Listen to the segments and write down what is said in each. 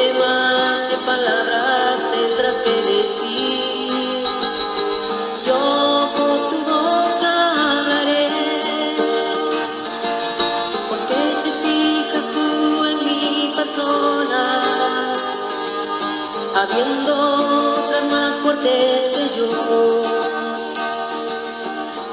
temas qué palabras tendrás que decir. Yo por tu boca hablaré, porque te fijas tú en mi persona, habiendo otras más fuertes que yo.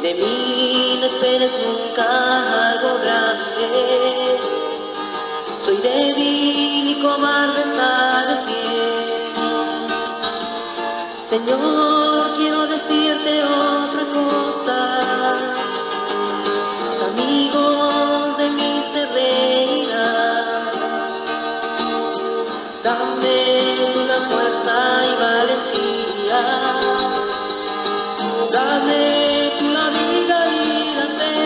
De mí no esperes nunca algo grande, soy débil y cobarde, sabes bien. Señor, quiero decirte otra cosa, los amigos de mí se reirán. Dame tú la fuerza y valentía, dame tú la vida y la fe.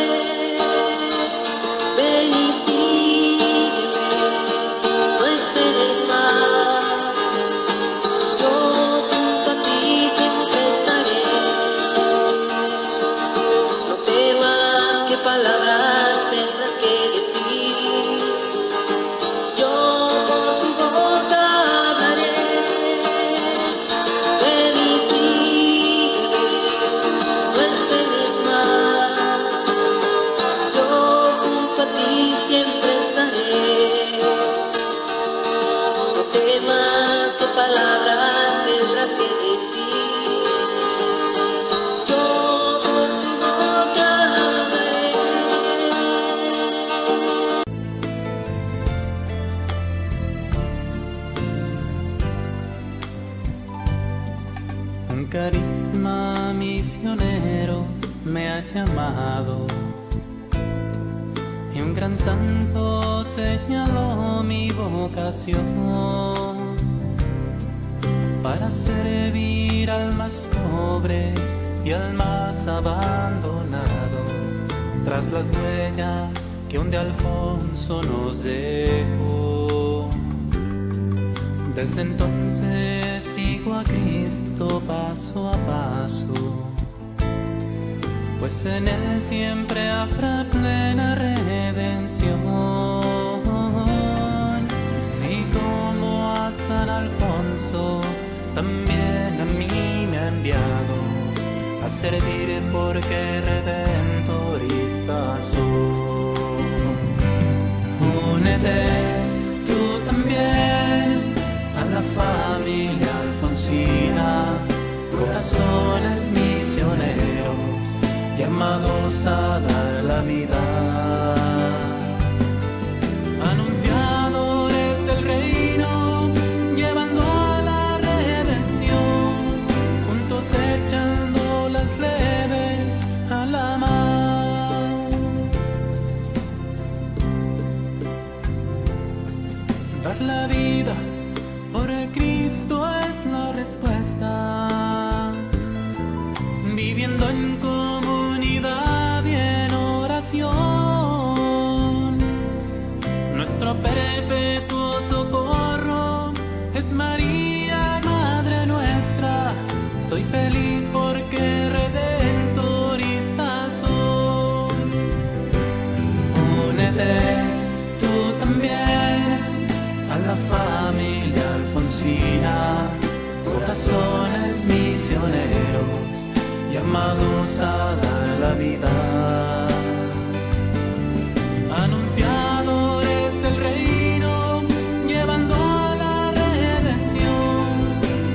Ven y sígueme, no esperes más. Yo junto a ti siempre estaré. No temas qué palabras tendrás que decir. Yo por tu boca hablaré. Ven y sígueme, no esperes más. Yo junto a ti siempre estaré. No temas qué palabras tendrás que decir. Yo por tu boca hablaré. Un carisma misionero me ha llamado y un gran santo señaló mi vocación para servir al más pobre y al más abandonado, tras las huellas que un de Alfonso nos dejó. Desde entonces sigo a Cristo paso a paso, pues en Él siempre habrá plena redención. Y como a San Alfonso, también a mí me ha enviado a servir porque redentorista soy. Únete tú también a la familia alfonsina, corazones misioneros llamados a dar la vida, anunciadores del reino, llevando a la redención, juntos echando las redes a la mar. Dar la vida por Cristo es la respuesta, viviendo en comunidad y en oración. Nuestro perpetuo socorro es María, Madre nuestra. Soy feliz porque redentorista soy. Únete tú también a la familia alfonsina, corazones misioneros llamados a dar la vida, anunciadores del reino, llevando a la redención,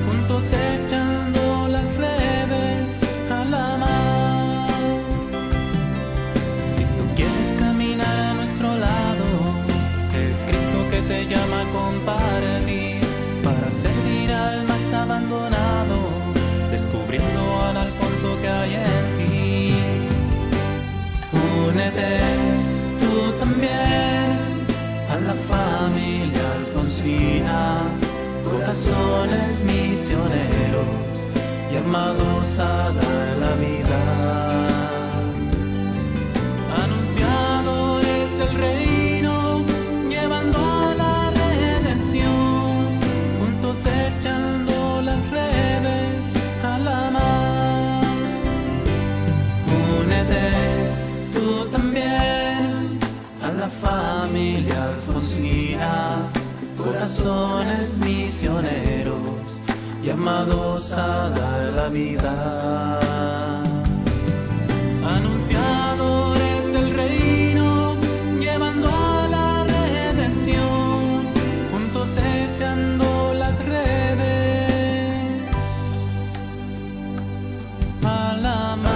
juntos echando las redes a la mar. Si tú quieres caminar a nuestro lado, es Cristo que te llama a compartir, para servir al más abandonado, descubriendo al Alfonso que hay en ti. Únete tú también a la familia alfonsina, corazones misioneros llamados a dar la vida, anunciadores del reino, llevando a la redención, juntos echando las redes a la mar. Únete tú también a la familia alfonsina, corazones misioneros, llamados a dar la vida. Anunciadores del reino, llevando a la redención, juntos echando las redes a la mar.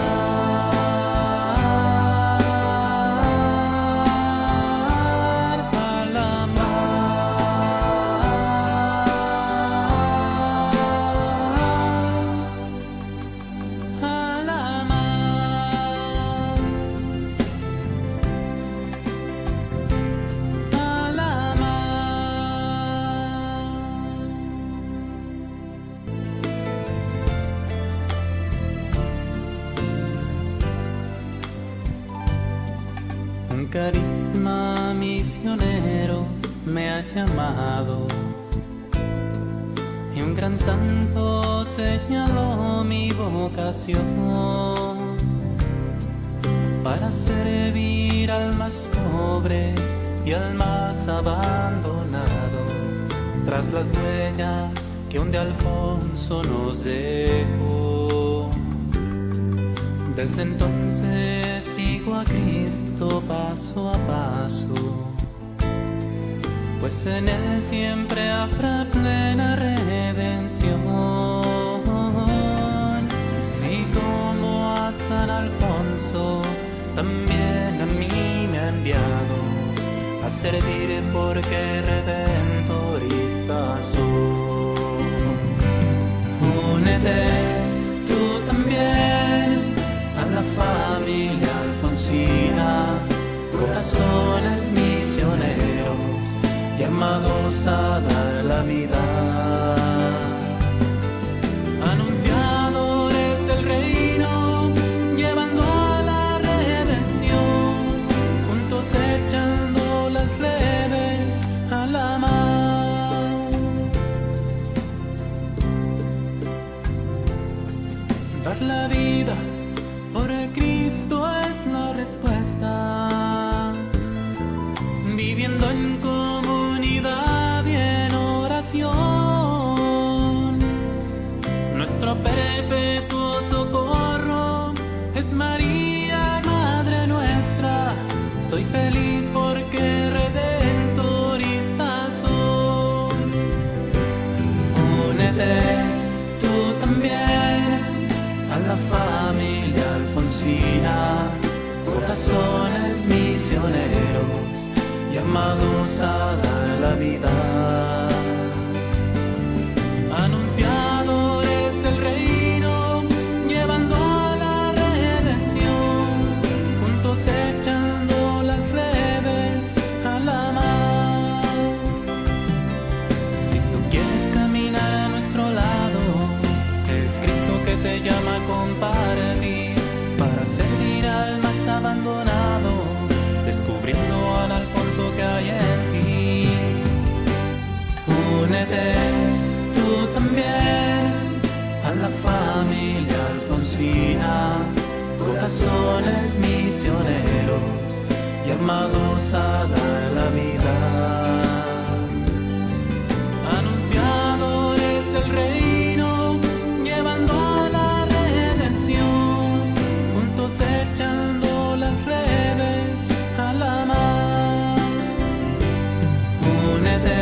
Un carisma misionero me ha llamado y un gran santo señaló mi vocación para servir al más pobre y al más abandonado, tras las huellas que un de Alfonso nos dejó. Desde entonces sigo a Cristo paso a paso, pues en Él siempre habrá plena redención. Y como a San Alfonso, también a mí me ha enviado a servir porque redentorista soy. Únete tú también a la familia alfonsina, corazones misioneros, llamados a dar la vida. Anunciadores del reino, llevando a la redención, juntos echando las redes a la mar. Dar la vida por Cristo es la respuesta, viviendo en comunidad y en oración. Nuestro perpetuo socorro es María, Madre nuestra. Soy feliz porque redentorista soy. Únete tú también a la familia alfonsina, corazones misioneros, llamados a dar la vida. Anunciadores del reino, llevando a la redención, juntos echando las redes a la mar. Si tú quieres caminar a nuestro lado, es Cristo que te llama a compartir, para servir al más abandonado, descubriendo al Alfonso que hay en ti. Únete tú también a la familia alfonsina, corazones misioneros, llamados a dar la vida. Anunciadores del reino, llevando a la redención, juntos echando las redes a la mar. Únete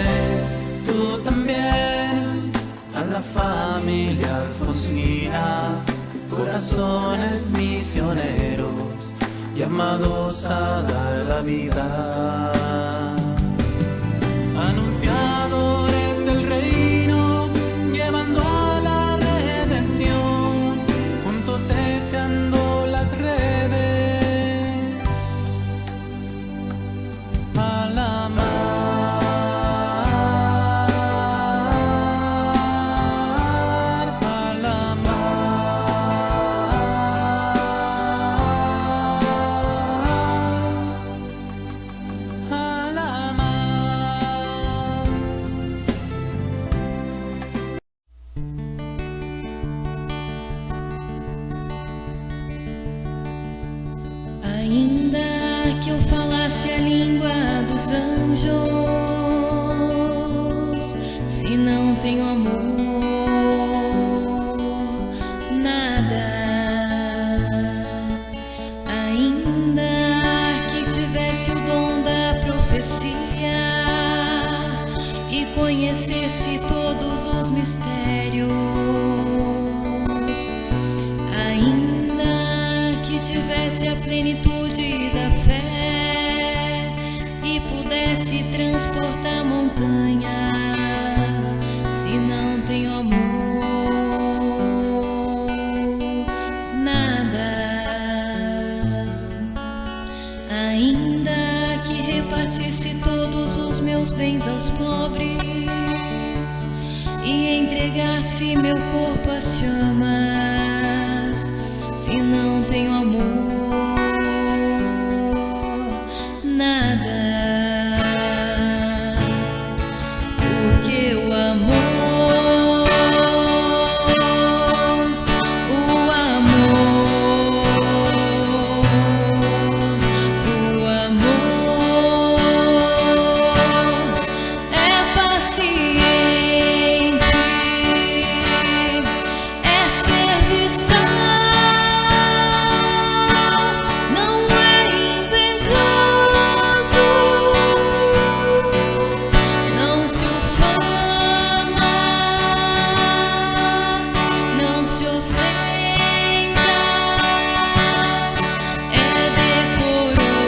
tú también a la familia alfonsina, corazones misioneros, llamados a dar la vida. Anunciadores del reino, llevando a la redención, juntos echando las redes a la mar. A la mar. A la mar. Ainda que eu falasse a língua dos anjos não tenho amor, nada. Ainda que tivesse o dom da profecia e conhecesse todos os mistérios, ainda que tivesse a plenitude da fé e pudesse transportar montanhas, se não tenho amor, nada. Ainda que repartisse todos os meus bens aos pobres e entregasse meu corpo às chamas, se não tenho amor, nada. Porque o amor, é paciente, é serviçal, não é invejoso, não se ufana, não se ostenta, é decoroso,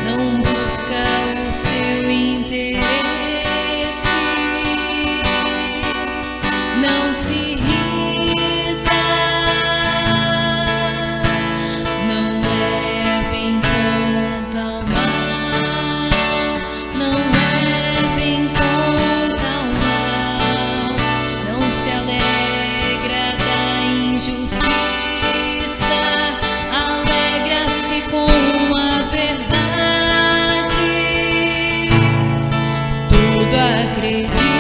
não busca o seu interesse, não se irrita, não leva em conta o mal, não leva em conta o mal, não se alegra da injustiça, alegra-se com a verdade, tudo acredita.